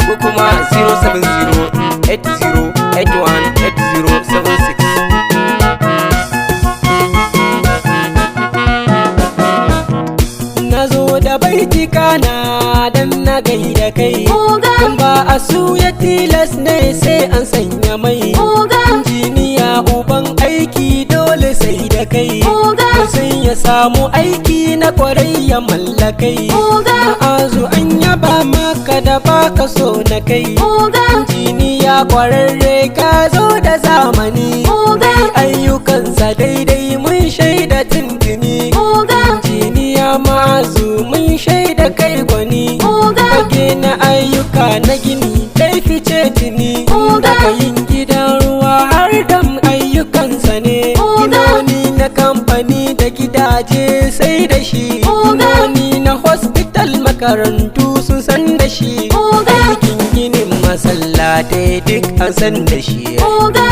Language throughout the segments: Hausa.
ko kuma 07080818076. Nazo da baitika na dan na gaida kai, kan ba a suya tilas ne sai an sanya mai. Injiniya uban aiki dole sai da kai, sai ya samu aiki na kwarai ya mallakai. Ma'azu an yaba maka da baka so na kai, injiniya kwararre ka zo da zamani. Ayyukansa daidai mun shaida tuntuni, injiniya Ma'azu mun shaida kai gwani. Fage na ayyuka na gini kai fice tuni, daga yin gidan ruwa har dam ayyukansa ne. Ginoni na kamfani da gidaje sai da shi, ginoni na hospital makarantu sun san da shi, aikin ginin masallatai duk an san da shi.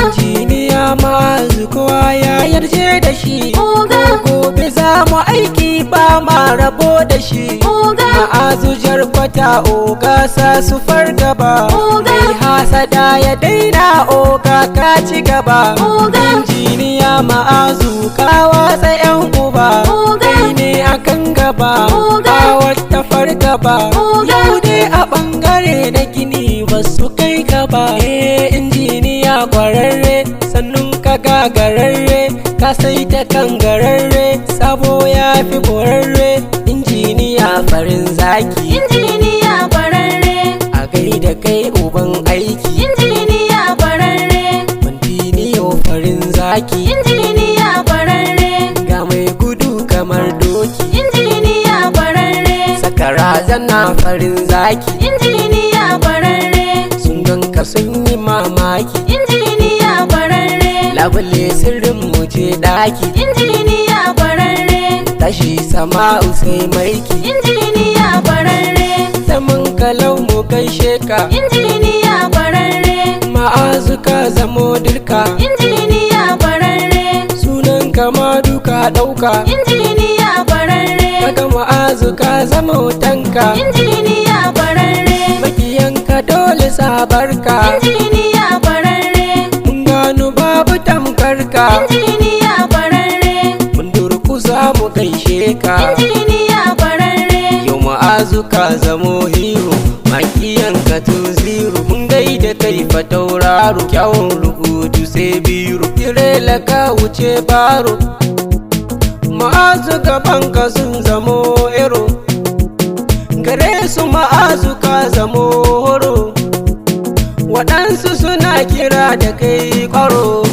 Injiniya Ma'azu kowa ya yarje da shi, gobe za mu aiki ba ma rabo da shi. Ma'azu Jarkwata oga sa su fargaba, mai hasada ya daina oga ka ci gaba. Injiniya Ma'azu ka watsa 'yan uba, kai ne akan gaba ba wata fargaba. Yau dai a bangare na gini ba su kai gaba. Injiniya kwararre sannun ka gagararre, ka sai ta kangararre, sabo ya fi korarre. Injiniya farin zaki, injiniya kwararre, a gaida kai uban aiki. injiniya kwararre, Kwantiniyo farin zaki, injiniya kwararre, ga mai gudu kamar doki. injiniya kwararre, Sakara zana farin zaki, injiniya kwararre, sun ganka sun yi mamaki. injiniya kwararre, Labule sirrin mu je daki, injiniya kwararre, tashi sama'u sai maiki. injiniya kwararre, Zaman kalau mu gaishe ka, injiniya kwararre, Ma'azu ka zamo dirka. injiniya kwararre, Sunan kama duka ɗauka, injiniya kwararre, kaga Ma'azu ka zama wutanka. injiniya kwararre, Makiyanka dole sabarka, injiniya kwararre, mun gano babu tamkarka. injiniya kwararre, Mun durkusa mu gaishe ka, injiniya kwararre, yau Ma'azu ka zamo hero. Makiyanka 2-0, mun gaida kai fa tauraro. Kyawun rubutu sai biro, tirela ka wuce baro. Ma'azu gaban ka sun zamo ero, gare su Ma'azu ka zamo horo. Waɗansu suna kira da kai ƙwaro,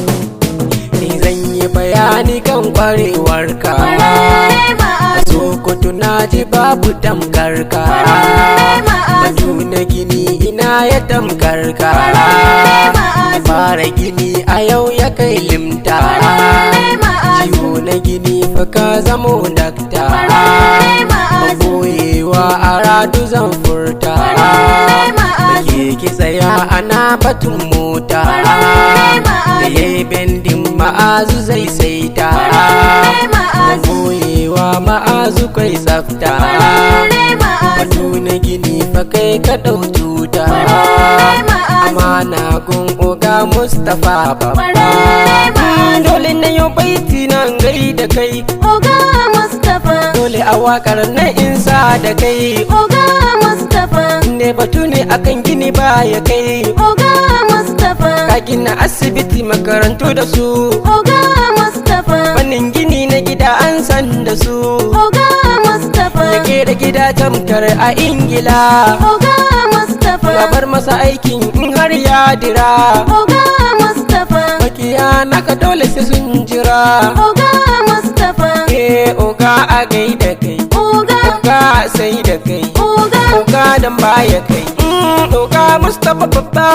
ni zan yi bayani kan ƙwarewarka. kwararre Ma'azu, Sokoto na ji babu tamkarka, kwararre Ma'azu, batu na gini ina ya tamkarka. kwararre Ma'azu, Fara gini a yau ya kai limta, kwararre Ma'azu, ciwo na gini fa ka zamo dakta. kwararre Ma'azu, Boyewa a radu zan furta, kwararre Ma'azu, keke tsaya ana batun mota. kwararre Da Ma'azu, yayi bendin Ma'azu zai saita, kwararre Ma'azu, boyewa Ma'azu kai tsafta. kwararre Ma'azu, Batu na gini fa kai ka ɗau tuta, kwararre Ma'azu, amana gun oga Mustapha babba. kwararre Ma'azu, Dole na yau baiti nan gai da kai, oga Mustapha, dole a wakar na insa da kai. oga Mustapha, Ne batu ne akan gini baya kai, oga Mustapha, ka gina asibiti makarantu da su, oga Mustapha, fannin gini na gida an san da su. oga Mustapha, Ya kera gida tamkar a Ingila, oga Mustapha, ya bar masa aikin in har ya dira. oga Mustapha, Makiya naka dole sai sun jira, oga Mustapha, oga a gaida kai, oga, oga sai da kai, oga, oga dan baya kai. Oga Mustapha babba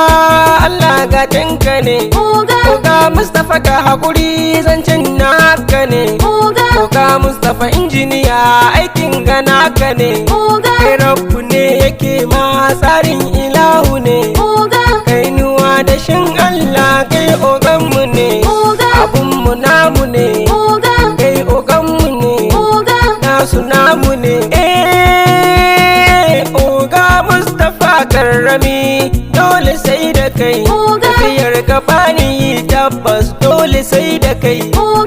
Allah ga tanka ne, oga, oga Mustapha ga hakuri zancen naka ne. oga, Oga Mustapha injiniya aikin ga naka ne, oga, kai rabbu ne yake ma tsarin ilahu ne. oga, Kai nuwa da shin Allah kai oganmu ne, oga, abunmu namu ne, oga, kai oganmu ne, oga, nasu namu ne. tabbas dole sai da kai.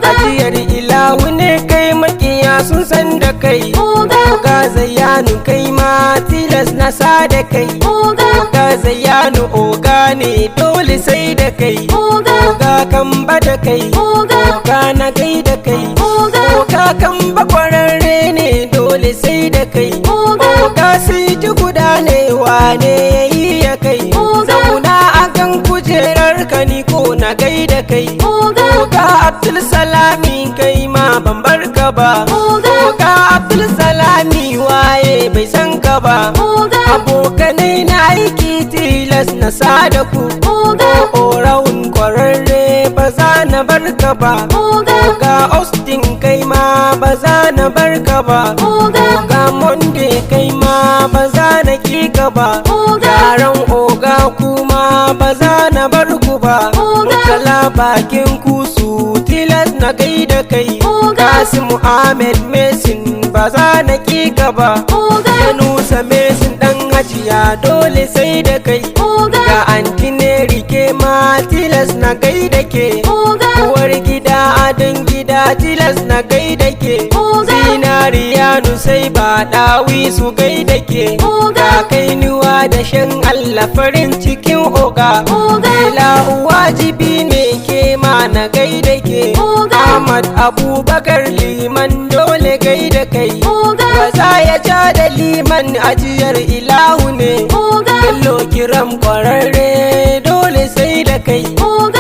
Ajiyar ilahu ne kai makiya sun san da kai. Oga Zayyanu kai ma tilas na sa da kai. Oga Zayyanu oga ne dole sai da kai. Oga kan ba da kai. Oga na gai da kai. Oga kan ba kwararre ne dole sai da kai. Oga sai ji guda ne wane yayi ya kai. Zauna a kan kujerar ka ni ko na gai da kai. Oga Abdul Salami kai ma ban barka ba. Oga Abdul Salami waye bai san ka ba. Abokanai na aiki tilas na sa da ku. Orawun kwararre ba za na barka ba. Oga Austin kai ma ba za na barka ba. Oga Monday kai ma ba za na kika ba. Yaran oga kuma ba za na bar ku ba. Murtala bakin kusu tilas na gaida kai. Kasimu Ahmed Mesin ba za na kika ba. Yanusa Mesin dan hajiya dole sai da kai. Ga antine rike ma tilas na gaida ke. Uwar gida adon gida tilas na gaida ke. Zinariyanu sai ba dawi su gaida ke. Ga kainuwa da shan Allah farin cikin oga. Ilahu wajibi ne ke ma na gaida ke. Ahmad Abubakar liman dole gaida kai. Ba za ya ja da liman ajiyar ilahu ne. Bello kiram kwararre dole sai da kai.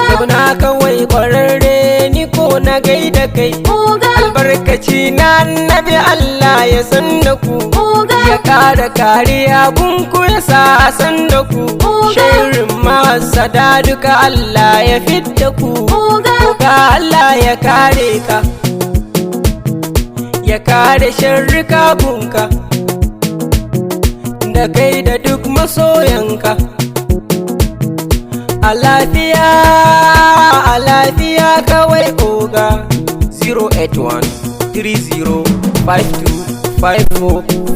Zauna kawai kwararre ni ko na gaida kai. Albarkaci na annabi Allah ya san da ku. Ya kara kariya gunku ya sa san da ku. Shirin masada duka Allah ya fidda ku. Oga Allah ya kare ka, ya kare sharrika gunka, da kai da duk masoyanka. A lafiya kawai oga. 081 30 52 5444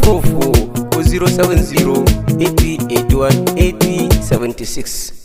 ko 070 80 81 80 76.